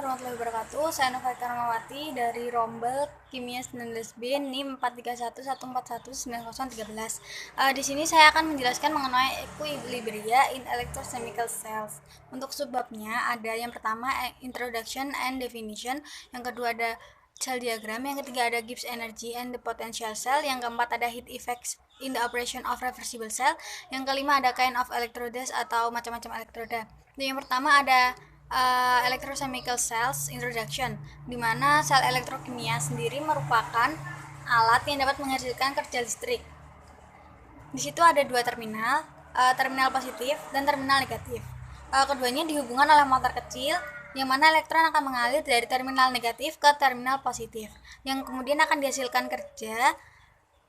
warahmatullahi wabarakatuh. Saya Novaika Ramawati dari Rombel Kimia 19B NIM 431141913. Di sini saya akan menjelaskan mengenai equilibria in electrochemical cells. Untuk subbabnya ada yang pertama introduction and definition, yang kedua ada cell diagram, yang ketiga ada Gibbs energy and the potential cell, yang keempat ada heat effects in the operation of reversible cell, yang kelima ada kind of electrodes atau macam-macam elektroda. Yang pertama ada electrochemical cells introduction, di mana sel elektrokimia sendiri merupakan alat yang dapat menghasilkan kerja listrik. Di situ ada dua terminal, terminal positif dan terminal negatif. Keduanya dihubungkan oleh motor kecil, yang mana elektron akan mengalir dari terminal negatif ke terminal positif, yang kemudian akan dihasilkan kerja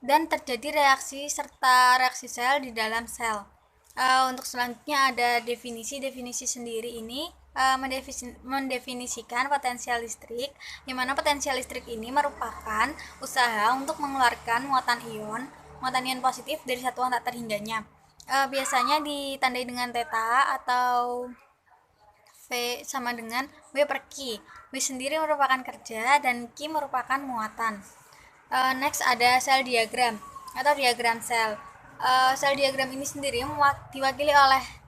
dan terjadi reaksi serta reaksi sel di dalam sel. Untuk selanjutnya ada definisi sendiri ini mendefinisikan potensial listrik, di mana potensial listrik ini merupakan usaha untuk mengeluarkan muatan ion positif dari satuan tak terhingganya. Biasanya ditandai dengan theta atau V sama dengan W per Q. W sendiri merupakan kerja dan Q merupakan muatan. Next ada sel diagram atau diagram sel. Sel diagram ini sendiri diwakili oleh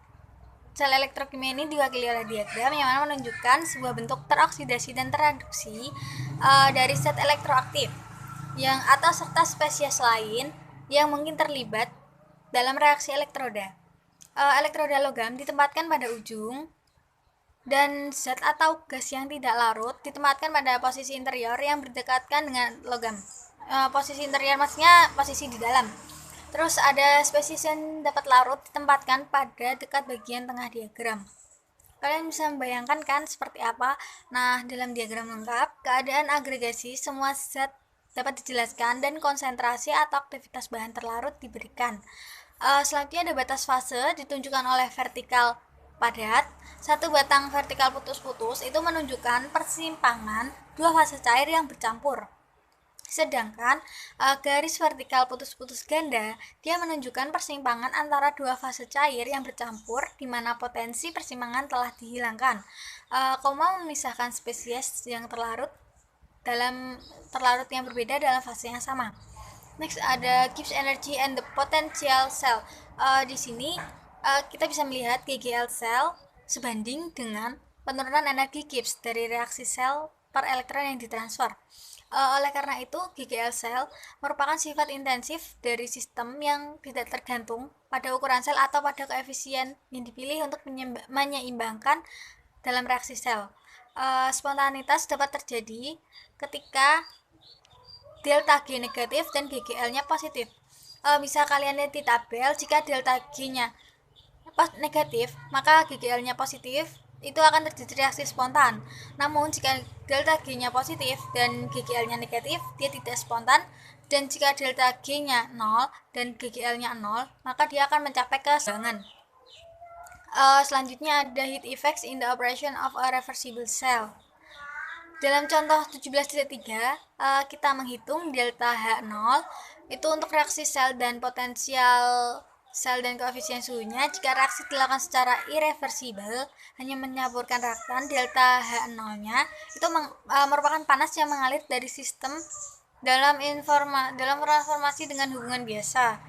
sel elektrokimia ini diwakili oleh diagram yang mana menunjukkan sebuah bentuk teroksidasi dan terreduksi dari zat elektroaktif yang atau serta spesies lain yang mungkin terlibat dalam reaksi elektroda. Elektroda logam ditempatkan pada ujung dan zat atau gas yang tidak larut ditempatkan pada posisi interior yang berdekatan dengan logam. Posisi interior maksudnya posisi di dalam. Terus ada spesies yang dapat larut ditempatkan pada dekat bagian tengah diagram. Kalian bisa membayangkan kan seperti apa? Nah, dalam diagram lengkap, keadaan agregasi semua zat dapat dijelaskan dan konsentrasi atau aktivitas bahan terlarut diberikan. Selanjutnya ada batas fase ditunjukkan oleh vertikal padat. Satu batang vertikal putus-putus itu menunjukkan persimpangan dua fase cair yang bercampur. Sedangkan garis vertikal putus-putus ganda dia menunjukkan persimpangan antara dua fase cair yang bercampur di mana potensi persimpangan telah dihilangkan. Koma memisahkan spesies yang terlarut yang berbeda dalam fase yang sama. Next ada Gibbs energy and the potential cell. Di sini kita bisa melihat GGL cell sebanding dengan penurunan energi Gibbs dari reaksi sel per elektron yang ditransfer. Oleh karena itu, GGL cell merupakan sifat intensif dari sistem yang tidak tergantung pada ukuran sel atau pada koefisien yang dipilih untuk menyeimbangkan dalam reaksi sel. Spontanitas dapat terjadi ketika delta G negatif dan GGL-nya positif. Bisa kalian lihat di tabel, jika delta G-nya negatif, maka GGL-nya positif, itu akan terjadi reaksi spontan. Namun jika delta G-nya positif dan GGL-nya negatif, dia tidak spontan. Dan jika delta G-nya 0 dan GGL-nya 0, maka dia akan mencapai keseimbangan. Selanjutnya ada heat effects in the operation of a reversible cell. Dalam contoh 17.3, kita menghitung delta H0 itu untuk reaksi sel dan potensial sel dan koefisien suhunya. Jika reaksi dilakukan secara irreversibel, hanya menyaburkan reaktan, delta H0-nya itu merupakan panas yang mengalir dari sistem dalam transformasi dengan hubungan biasa.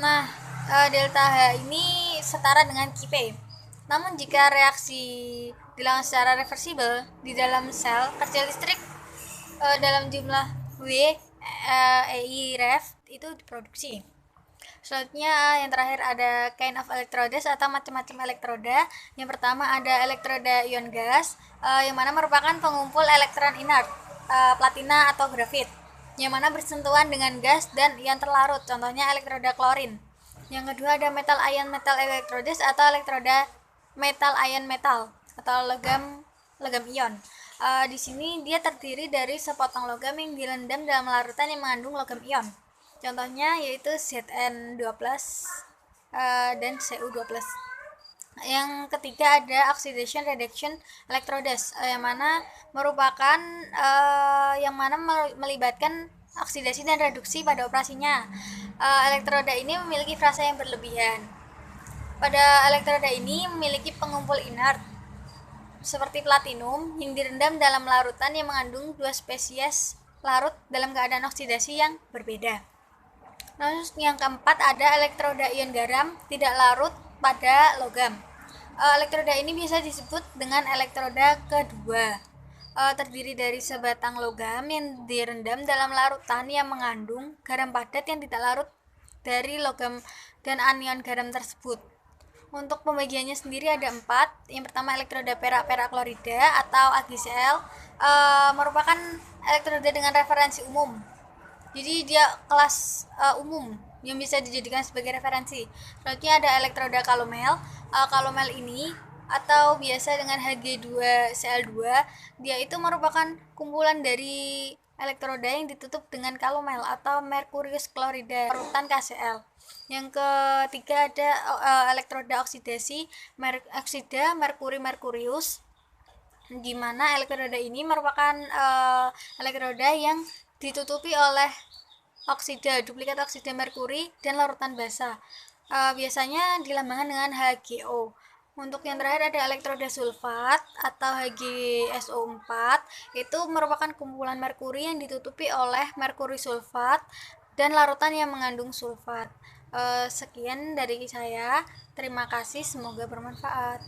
Nah, delta H ini setara dengan Qp. Namun jika reaksi dilakukan secara reversibel di dalam sel, kerja listrik dalam jumlah W EI ref itu diproduksi. Selanjutnya yang terakhir ada kind of electrodes atau macam-macam elektroda. Yang pertama ada elektroda ion gas, yang mana merupakan pengumpul elektron inert, platina atau grafit, yang mana bersentuhan dengan gas dan ion terlarut, contohnya elektroda klorin. Yang kedua ada metal ion metal electrodes atau elektroda metal ion metal atau logam ion. Di sini dia terdiri dari sepotong logam yang direndam dalam larutan yang mengandung logam ion. Contohnya yaitu Zn2+ dan Cu2+. Yang ketiga ada oxidation reduction electrodes, yang mana merupakan melibatkan oksidasi dan reduksi pada operasinya. Elektroda ini memiliki frasa yang berlebihan. Pada elektroda ini memiliki pengumpul inert seperti platinum yang direndam dalam larutan yang mengandung dua spesies larut dalam keadaan oksidasi yang berbeda. Lalu yang keempat ada elektroda ion garam tidak larut pada logam. Elektroda ini bisa disebut dengan elektroda kedua. Terdiri dari sebatang logam yang direndam dalam larutan yang mengandung garam padat yang tidak larut dari logam dan anion garam tersebut. Untuk pembagiannya sendiri ada 4. Yang pertama elektroda perak klorida atau AgCl, merupakan elektroda dengan referensi umum. Jadi dia kelas umum yang bisa dijadikan sebagai referensi. Selanjutnya ada elektroda kalomel. Kalomel ini atau biasa dengan Hg2Cl2, dia itu merupakan kumpulan dari elektroda yang ditutup dengan kalomel atau merkurius klorida larutan KCl. Yang ketiga ada elektroda oksidasi oksida merkurius, di mana elektroda ini merupakan elektroda yang ditutupi oleh duplikat oksida merkuri dan larutan basa. Biasanya dilambangkan dengan HgO. Untuk yang terakhir ada elektroda sulfat atau HgSO4, itu merupakan kumpulan merkuri yang ditutupi oleh merkuri sulfat dan larutan yang mengandung sulfat. Sekian dari saya. Terima kasih, semoga bermanfaat.